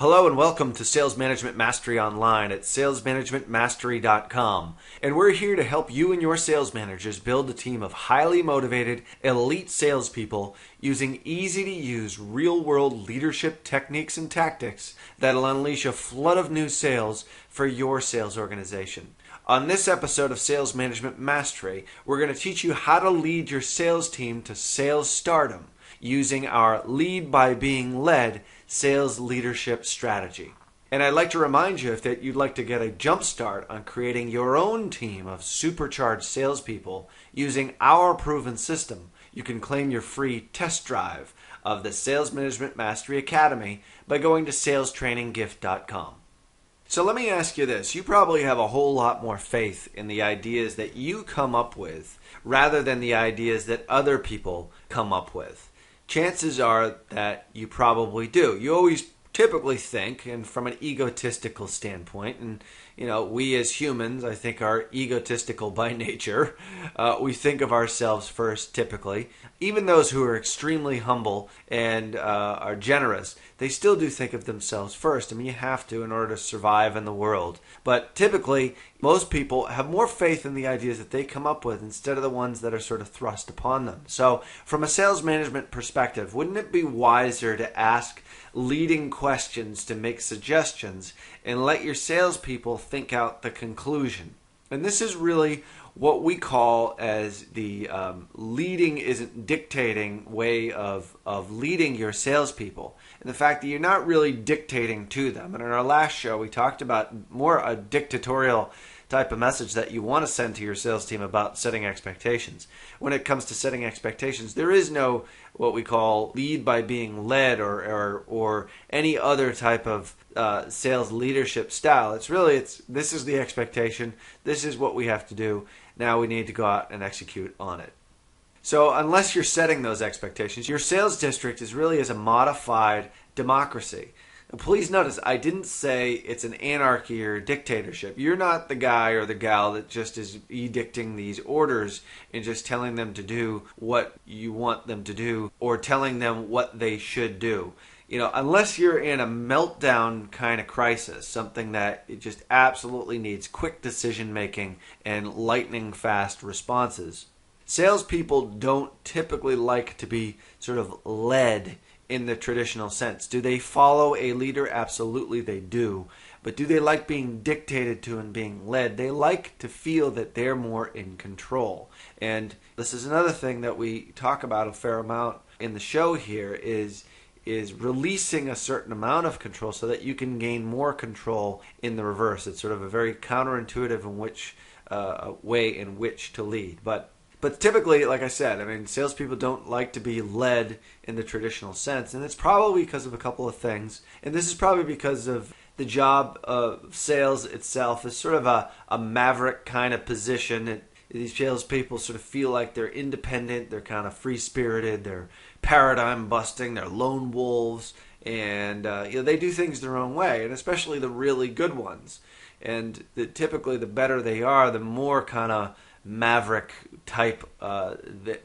Hello and welcome to Sales Management Mastery Online at salesmanagementmastery.com. And we're here to help you and your sales managers build a team of highly motivated, elite salespeople using easy-to-use real-world leadership techniques and tactics that'll unleash a flood of new sales for your sales organization. On this episode of Sales Management Mastery, we're going to teach you how to lead your sales team to sales stardom using our Lead by Being Led sales leadership strategy. And I'd like to remind you, if that you'd like to get a jump start on creating your own team of supercharged salespeople using our proven system, you can claim your free test drive of the Sales Management Mastery Academy by going to salestraininggift.com. So let me ask you this. You probably have a whole lot more faith in the ideas that you come up with rather than the ideas that other people come up with. Chances are that you probably do. You always typically think, and from an egotistical standpoint, and we as humans, I think, are egotistical by nature. We think of ourselves first, typically. Even those who are extremely humble and are generous, they still do think of themselves first. I mean, you have to in order to survive in the world. But typically, most people have more faith in the ideas that they come up with instead of the ones that are sort of thrust upon them. So, from a sales management perspective, wouldn't it be wiser to ask leading questions to make suggestions and let your salespeople think out the conclusion? And this is really what we call as the leading isn't dictating way of leading your salespeople. And the fact that you're not really dictating to them. And in our last show, we talked about more a dictatorial type of message that you want to send to your sales team about setting expectations. When it comes to setting expectations, there is no what we call lead by being led or any other type of sales leadership style. This is the expectation. This is what we have to do. Now we need to go out and execute on it. So unless you're setting those expectations, your sales district is really as a modified democracy. And please notice, I didn't say it's an anarchy or dictatorship. You're not the guy or the gal that just is edicting these orders and just telling them to do what you want them to do or telling them what they should do. Unless you're in a meltdown kind of crisis, something that it just absolutely needs quick decision making and lightning fast responses. Salespeople don't typically like to be sort of led in the traditional sense. Do they follow a leader? Absolutely they do. But do they like being dictated to and being led? They like to feel that they're more in control. And this is another thing that we talk about a fair amount in the show here is releasing a certain amount of control so that you can gain more control in the reverse. It's sort of a very counterintuitive way in which to lead. But typically, like I said, salespeople don't like to be led in the traditional sense. And it's probably because of a couple of things. And this is probably because of the job of sales itself is sort of a maverick kind of position. These salespeople sort of feel like they're independent, they're kind of free-spirited, they're paradigm-busting, they're lone wolves, and they do things their own way, and especially the really good ones. And typically, the better they are, the more kind of maverick type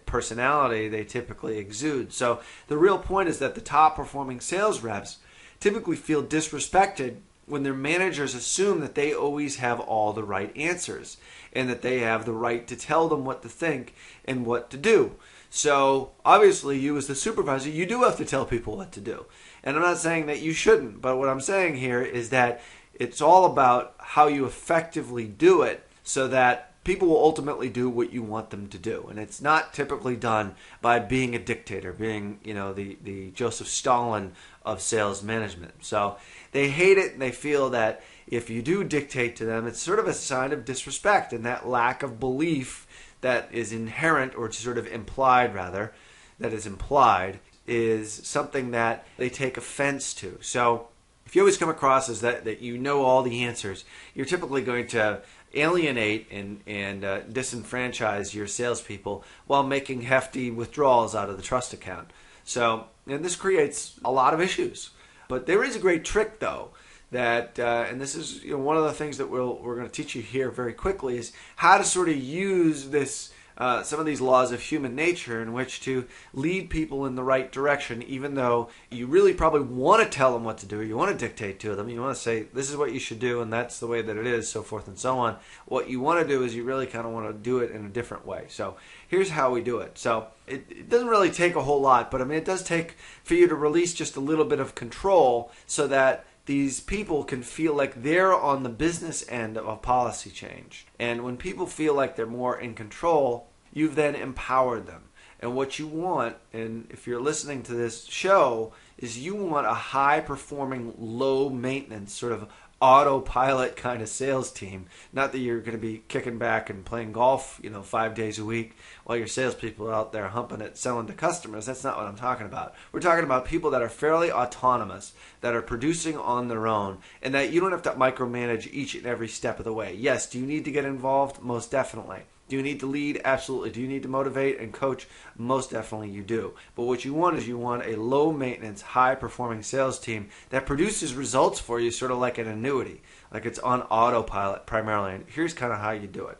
personality they typically exude. So the real point is that the top-performing sales reps typically feel disrespected when their managers assume that they always have all the right answers and that they have the right to tell them what to think and what to do. So obviously you as the supervisor, you do have to tell people what to do. And I'm not saying that you shouldn't, but what I'm saying here is that it's all about how you effectively do it so that people will ultimately do what you want them to do. And it's not typically done by being a dictator, being, the Joseph Stalin of sales management. So they hate it and they feel that if you do dictate to them, it's sort of a sign of disrespect and that lack of belief that is inherent or sort of implied rather, that is implied, is something that they take offense to. So if you always come across as that you know all the answers, you're typically going to alienate and disenfranchise your salespeople while making hefty withdrawals out of the trust account. So, and this creates a lot of issues. But there is a great trick, though, that, and this is one of the things that we're going to teach you here very quickly, is how to sort of use this some of these laws of human nature in which to lead people in the right direction, even though you really probably want to tell them what to do. You want to dictate to them. You want to say, this is what you should do, and that's the way that it is, so forth and so on. What you want to do is you really kind of want to do it in a different way. So here's how we do it. So it doesn't really take a whole lot, but I mean, it does take for you to release just a little bit of control so that these people can feel like they're on the business end of a policy change. And when people feel like they're more in control, you've then empowered them. And what you want, and if you're listening to this show, is you want a high-performing, low-maintenance, sort of autopilot kind of sales team. Not that you're going to be kicking back and playing golf, 5 days a week while your salespeople are out there humping it, selling to customers. That's not what I'm talking about. We're talking about people that are fairly autonomous, that are producing on their own, and that you don't have to micromanage each and every step of the way. Yes, do you need to get involved? Most definitely. Do you need to lead? Absolutely. Do you need to motivate and coach? Most definitely you do. But what you want is you want a low-maintenance, high-performing sales team that produces results for you sort of like an annuity, like it's on autopilot primarily. And here's kind of how you do it.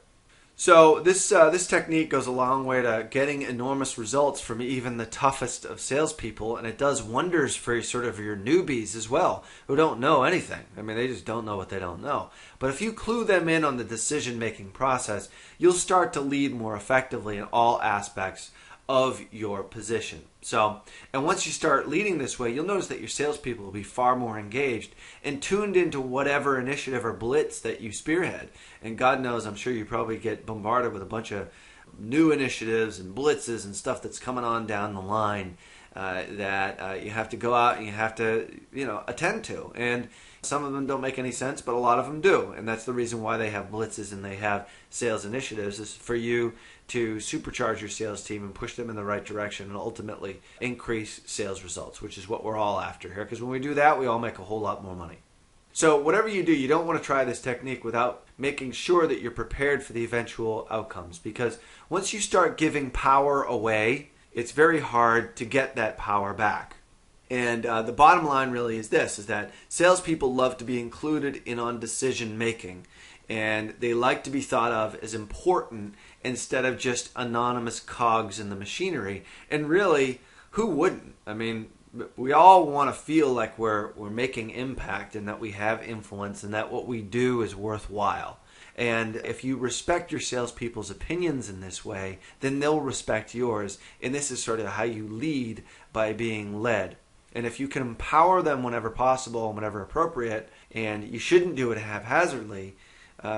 So this technique goes a long way to getting enormous results from even the toughest of salespeople, and it does wonders for sort of your newbies as well, who don't know anything. I mean, they just don't know what they don't know. But if you clue them in on the decision-making process, you'll start to lead more effectively in all aspects of your position. So, and once you start leading this way, you'll notice that your salespeople will be far more engaged and tuned into whatever initiative or blitz that you spearhead. And God knows, I'm sure you probably get bombarded with a bunch of new initiatives and blitzes and stuff that's coming on down the line that you have to go out and you have to, attend to. And some of them don't make any sense, but a lot of them do. And that's the reason why they have blitzes and they have sales initiatives, is for you to supercharge your sales team and push them in the right direction and ultimately increase sales results, which is what we're all after here. Because when we do that, we all make a whole lot more money. So whatever you do, you don't want to try this technique without making sure that you're prepared for the eventual outcomes. Because once you start giving power away, it's very hard to get that power back. And the bottom line really is this, is that salespeople love to be included in on decision making. And they like to be thought of as important instead of just anonymous cogs in the machinery. And really, who wouldn't? I mean, we all want to feel like we're making impact and that we have influence and that what we do is worthwhile. And if you respect your salespeople's opinions in this way, then they'll respect yours. And this is sort of how you lead, by being led. And if you can empower them whenever possible and whenever appropriate, and you shouldn't do it haphazardly,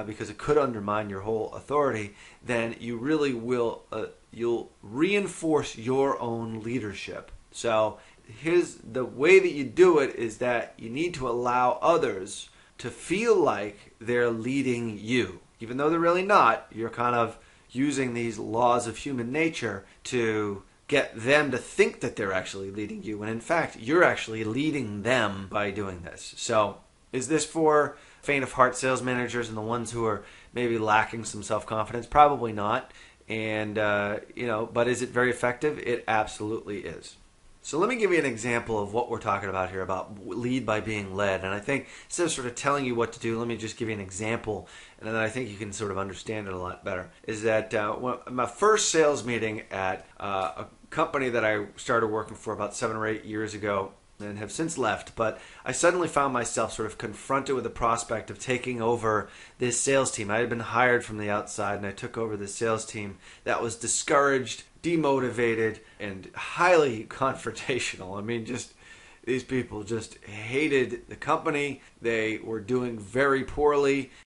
because it could undermine your whole authority, then you really will, you'll reinforce your own leadership. So here's the way that you do it, is that you need to allow others to feel like they're leading you. Even though they're really not, you're kind of using these laws of human nature to get them to think that they're actually leading you, when in fact you're actually leading them by doing this. So is this for faint of heart sales managers and the ones who are maybe lacking some self-confidence? Probably not. And but is it very effective? It absolutely is. So let me give you an example of what we're talking about here, about lead by being led. And I think instead of sort of telling you what to do, let me just give you an example, and then I think you can sort of understand it a lot better. Is that my first sales meeting at a company that I started working for about 7 or 8 years ago, and have since left, but I suddenly found myself sort of confronted with the prospect of taking over this sales team. I had been hired from the outside, and I took over this sales team that was discouraged, demotivated, and highly confrontational. I mean, just these people just hated the company. They were doing very poorly.